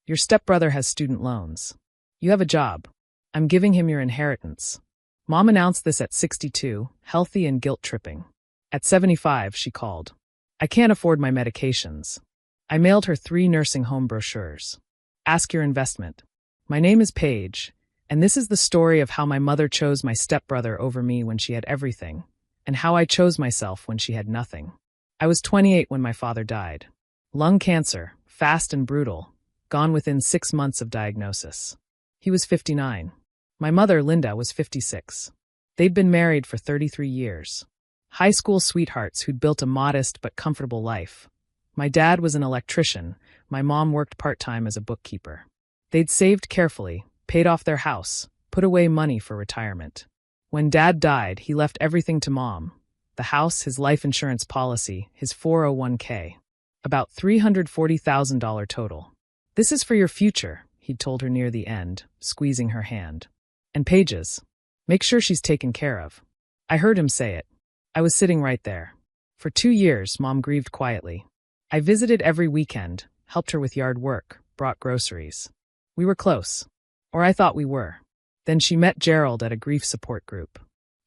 Your stepbrother has student loans. You have a job. I'm giving him your inheritance. Mom announced this at 62, healthy and guilt-tripping. At 75, she called. I can't afford my medications. I mailed her 3 nursing home brochures. Ask your investment. My name is Paige, and this is the story of how my mother chose my stepbrother over me when she had everything, and how I chose myself when she had nothing. I was 28 when my father died. Lung cancer, fast and brutal, gone within 6 months of diagnosis. He was 59. My mother, Linda, was 56. They'd been married for 33 years. High school sweethearts who'd built a modest but comfortable life. My dad was an electrician. My mom worked part-time as a bookkeeper. They'd saved carefully, paid off their house, put away money for retirement. When Dad died, he left everything to Mom. The house, his life insurance policy, his 401k. About $340,000 total. This is for your future, he'd told her near the end, squeezing her hand. And Paige's. Make sure she's taken care of. I heard him say it. I was sitting right there. For 2 years, Mom grieved quietly. I visited every weekend, helped her with yard work, brought groceries. We were close. Or I thought we were. Then she met Gerald at a grief support group.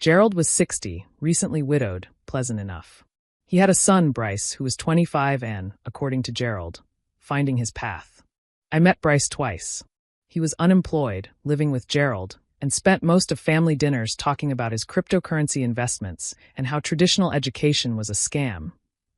Gerald was 60, recently widowed, pleasant enough. He had a son, Bryce, who was 25 and, according to Gerald, finding his path. I met Bryce twice. He was unemployed, living with Gerald, and spent most of family dinners talking about his cryptocurrency investments and how traditional education was a scam,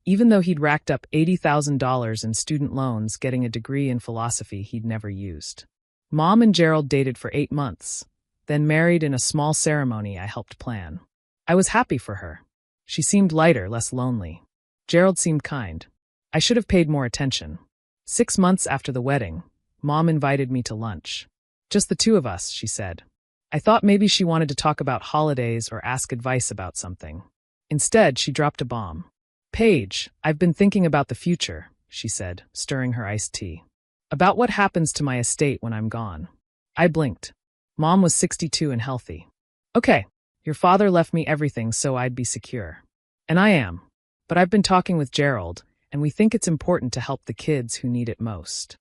even though he'd racked up $80,000 in student loans getting a degree in philosophy he'd never used. Mom and Gerald dated for 8 months, then married in a small ceremony I helped plan. I was happy for her. She seemed lighter, less lonely. Gerald seemed kind. I should have paid more attention. 6 months after the wedding, Mom invited me to lunch. Just the 2 of us, she said. I thought maybe she wanted to talk about holidays or ask advice about something. Instead, she dropped a bomb. Paige, I've been thinking about the future, she said, stirring her iced tea. About what happens to my estate when I'm gone. I blinked. Mom was 62 and healthy. Okay, your father left me everything so I'd be secure. And I am. But I've been talking with Gerald, and we think it's important to help the kids who need it most.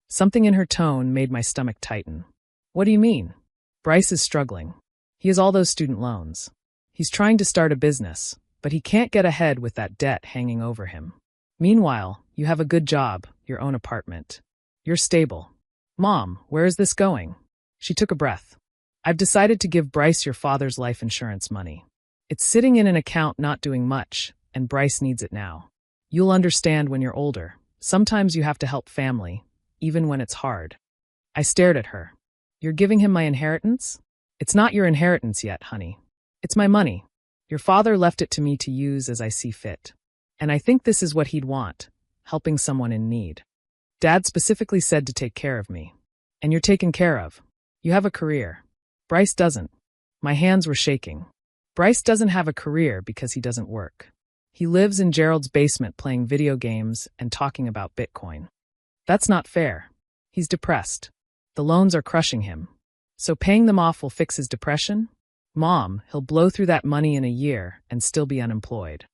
Something in her tone made my stomach tighten. What do you mean? Bryce is struggling. He has all those student loans. He's trying to start a business, but he can't get ahead with that debt hanging over him. Meanwhile, you have a good job, your own apartment. You're stable. Mom, where is this going? She took a breath. I've decided to give Bryce your father's life insurance money. It's sitting in an account not doing much, and Bryce needs it now. You'll understand when you're older. Sometimes you have to help family, even when it's hard. I stared at her. You're giving him my inheritance? It's not your inheritance yet, honey. It's my money. Your father left it to me to use as I see fit. And I think this is what he'd want, helping someone in need. Dad specifically said to take care of me. And you're taken care of. You have a career. Bryce doesn't. My hands were shaking. Bryce doesn't have a career because he doesn't work. He lives in Gerald's basement playing video games and talking about Bitcoin. That's not fair. He's depressed. The loans are crushing him. So paying them off will fix his depression? Mom, he'll blow through that money in a year and still be unemployed.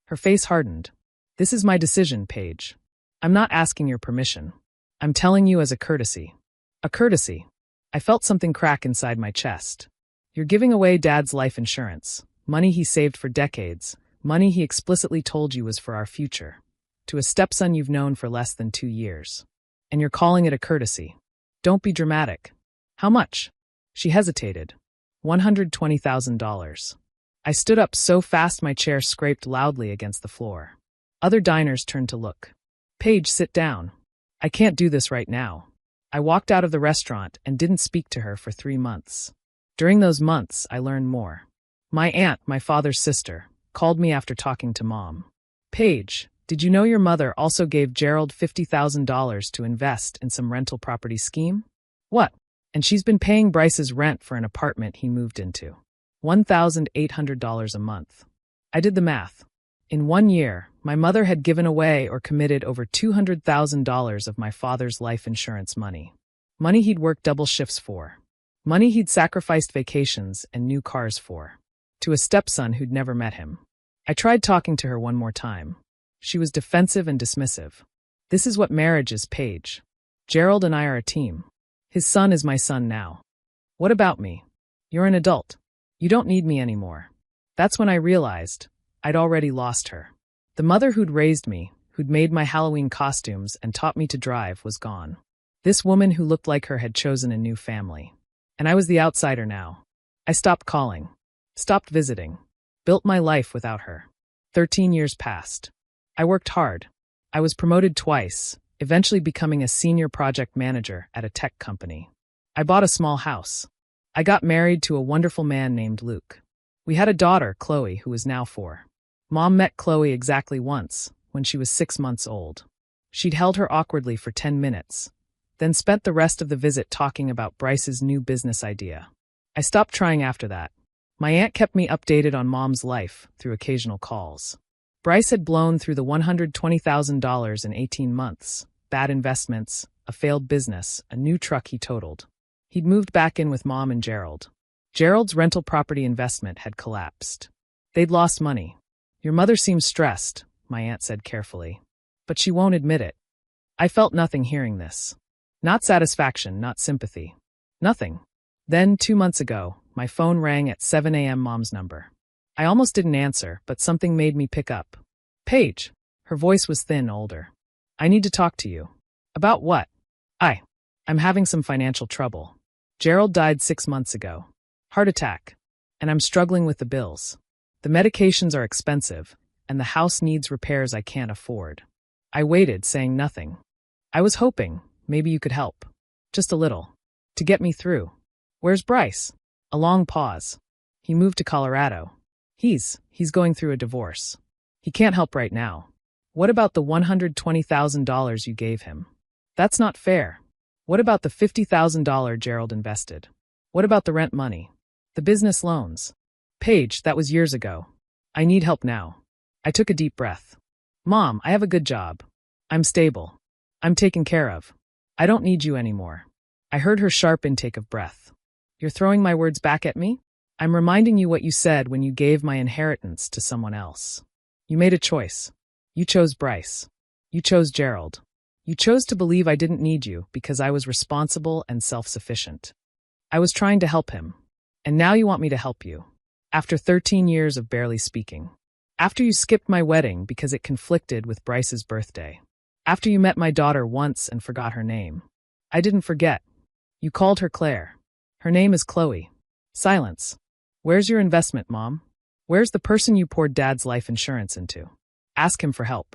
Her face hardened. This is my decision, Paige. I'm not asking your permission. I'm telling you as a courtesy. A courtesy. I felt something crack inside my chest. You're giving away Dad's life insurance, money he saved for decades, money he explicitly told you was for our future, to a stepson you've known for less than 2 years. And you're calling it a courtesy. Don't be dramatic. How much? She hesitated. $120,000. I stood up so fast my chair scraped loudly against the floor. Other diners turned to look. Paige, sit down. I can't do this right now. I walked out of the restaurant and didn't speak to her for 3 months. During those months, I learned more. My aunt, my father's sister, called me after talking to Mom. Paige, did you know your mother also gave Gerald $50,000 to invest in some rental property scheme? What? And she's been paying Bryce's rent for an apartment he moved into. $1,800 a month. I did the math. In 1 year, my mother had given away or committed over $200,000 of my father's life insurance money. Money he'd worked double shifts for. Money he'd sacrificed vacations and new cars for. To a stepson who'd never met him. I tried talking to her one more time. She was defensive and dismissive. This is what marriage is, Paige. Gerald and I are a team. His son is my son now. What about me? You're an adult. You don't need me anymore. That's when I realized I'd already lost her. The mother who'd raised me, who'd made my Halloween costumes and taught me to drive, was gone. This woman who looked like her had chosen a new family. And I was the outsider now. I stopped calling, stopped visiting, built my life without her. 13 years passed. I worked hard. I was promoted twice, eventually becoming a senior project manager at a tech company. I bought a small house. I got married to a wonderful man named Luke. We had a daughter, Chloe, who is now 4. Mom met Chloe exactly once, when she was 6 months old. She'd held her awkwardly for 10 minutes, then spent the rest of the visit talking about Bryce's new business idea. I stopped trying after that. My aunt kept me updated on Mom's life through occasional calls. Bryce had blown through the $120,000 in 18 months, bad investments, a failed business, a new truck he totaled. He'd moved back in with Mom and Gerald. Gerald's rental property investment had collapsed. They'd lost money. Your mother seems stressed, my aunt said carefully. But she won't admit it. I felt nothing hearing this. Not satisfaction, not sympathy. Nothing. Then, 2 months ago, my phone rang at 7 a.m. Mom's number. I almost didn't answer, but something made me pick up. Paige. Her voice was thin, older. I need to talk to you. About what? I'm having some financial trouble. Gerald died 6 months ago. Heart attack. And I'm struggling with the bills. The medications are expensive, and the house needs repairs I can't afford. I waited, saying nothing. I was hoping maybe you could help. Just a little. To get me through. Where's Bryce? A long pause. He moved to Colorado. He's going through a divorce. He can't help right now. What about the $120,000 you gave him? That's not fair. What about the $50,000 Gerald invested? What about the rent money? The business loans? Paige, that was years ago. I need help now. I took a deep breath. Mom, I have a good job. I'm stable. I'm taken care of. I don't need you anymore. I heard her sharp intake of breath. You're throwing my words back at me? I'm reminding you what you said when you gave my inheritance to someone else. You made a choice. You chose Bryce. You chose Gerald. You chose to believe I didn't need you because I was responsible and self-sufficient. I was trying to help him. And now you want me to help you. After 13 years of barely speaking. After you skipped my wedding because it conflicted with Bryce's birthday. After you met my daughter once and forgot her name. I didn't forget. You called her Claire. Her name is Chloe. Silence. Where's your investment, Mom? Where's the person you poured Dad's life insurance into? Ask him for help.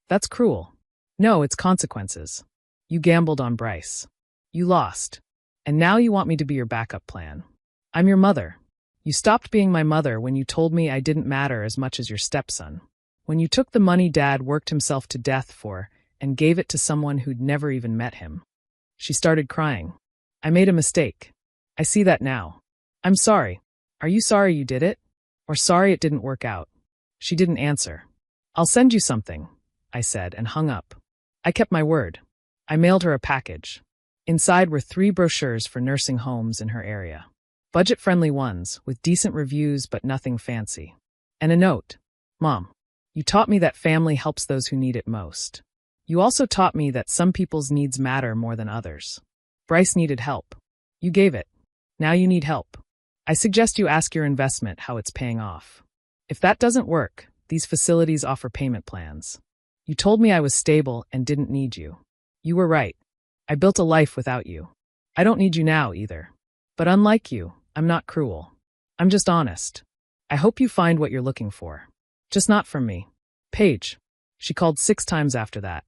That's cruel. No, it's consequences. You gambled on Bryce. You lost. And now you want me to be your backup plan. I'm your mother. You stopped being my mother when you told me I didn't matter as much as your stepson. When you took the money Dad worked himself to death for and gave it to someone who'd never even met him. She started crying. I made a mistake. I see that now. I'm sorry. Are you sorry you did it? Or sorry it didn't work out? She didn't answer. I'll send you something, I said and hung up. I kept my word. I mailed her a package. Inside were 3 brochures for nursing homes in her area. Budget-friendly ones with decent reviews but nothing fancy. And a note. Mom, you taught me that family helps those who need it most. You also taught me that some people's needs matter more than others. Bryce needed help. You gave it. Now you need help. I suggest you ask your investment how it's paying off. If that doesn't work, these facilities offer payment plans. You told me I was stable and didn't need you. You were right. I built a life without you. I don't need you now either. But unlike you, I'm not cruel. I'm just honest. I hope you find what you're looking for. Just not from me. Paige. She called 6 times after that.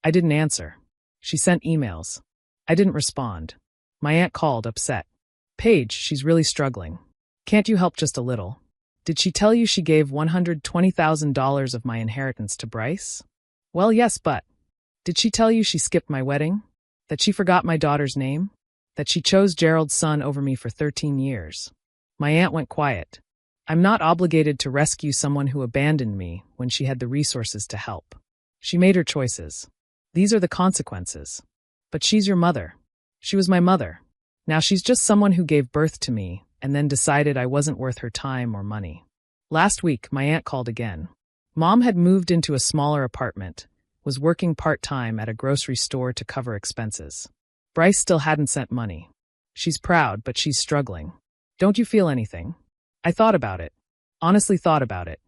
I didn't answer. She sent emails. I didn't respond. My aunt called, upset. Paige, she's really struggling. Can't you help just a little? Did she tell you she gave $120,000 of my inheritance to Bryce? Well, yes, but did she tell you she skipped my wedding? That she forgot my daughter's name? That she chose Gerald's son over me for 13 years? My aunt went quiet. I'm not obligated to rescue someone who abandoned me when she had the resources to help. She made her choices. These are the consequences. But she's your mother. She was my mother. Now she's just someone who gave birth to me and then decided I wasn't worth her time or money. Last week, my aunt called again. Mom had moved into a smaller apartment, was working part-time at a grocery store to cover expenses. Bryce still hadn't sent money. She's proud, but she's struggling. Don't you feel anything? I thought about it. Honestly thought about it.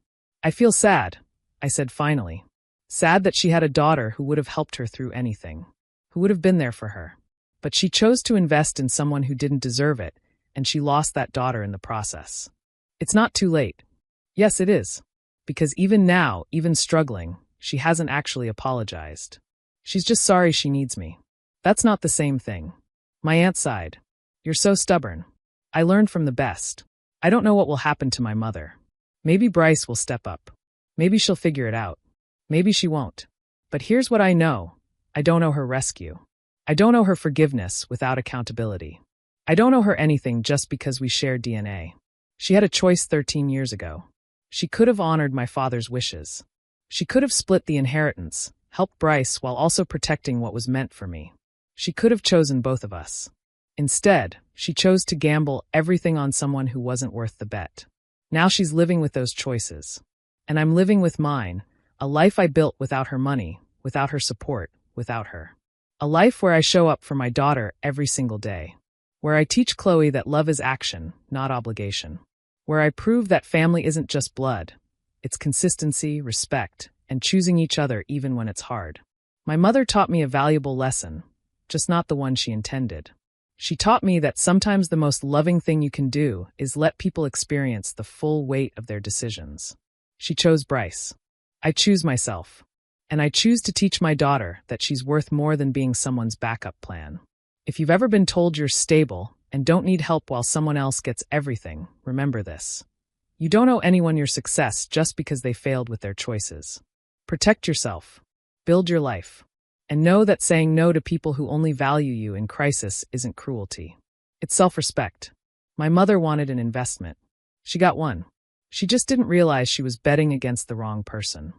I feel sad, I said finally. Sad that she had a daughter who would have helped her through anything, who would have been there for her. But she chose to invest in someone who didn't deserve it, and she lost that daughter in the process. It's not too late. Yes, it is. Because even now, even struggling, she hasn't actually apologized. She's just sorry she needs me. That's not the same thing. My aunt sighed. You're so stubborn. I learned from the best. I don't know what will happen to my mother. Maybe Bryce will step up. Maybe she'll figure it out. Maybe she won't. But here's what I know. I don't owe her rescue. I don't owe her forgiveness without accountability. I don't owe her anything just because we share DNA. She had a choice 13 years ago. She could have honored my father's wishes. She could have split the inheritance, helped Bryce while also protecting what was meant for me. She could have chosen both of us. Instead, she chose to gamble everything on someone who wasn't worth the bet. Now she's living with those choices. And I'm living with mine, a life I built without her money, without her support, without her. A life where I show up for my daughter every single day. Where I teach Chloe that love is action, not obligation. Where I prove that family isn't just blood. It's consistency, respect, and choosing each other even when it's hard. My mother taught me a valuable lesson, just not the one she intended. She taught me that sometimes the most loving thing you can do is let people experience the full weight of their decisions. She chose Bryce. I choose myself. And I choose to teach my daughter that she's worth more than being someone's backup plan. If you've ever been told you're stable and don't need help while someone else gets everything, remember this. You don't owe anyone your success just because they failed with their choices. Protect yourself. Build your life. And know that saying no to people who only value you in crisis isn't cruelty. It's self-respect. My mother wanted an investment. She got one. She just didn't realize she was betting against the wrong person.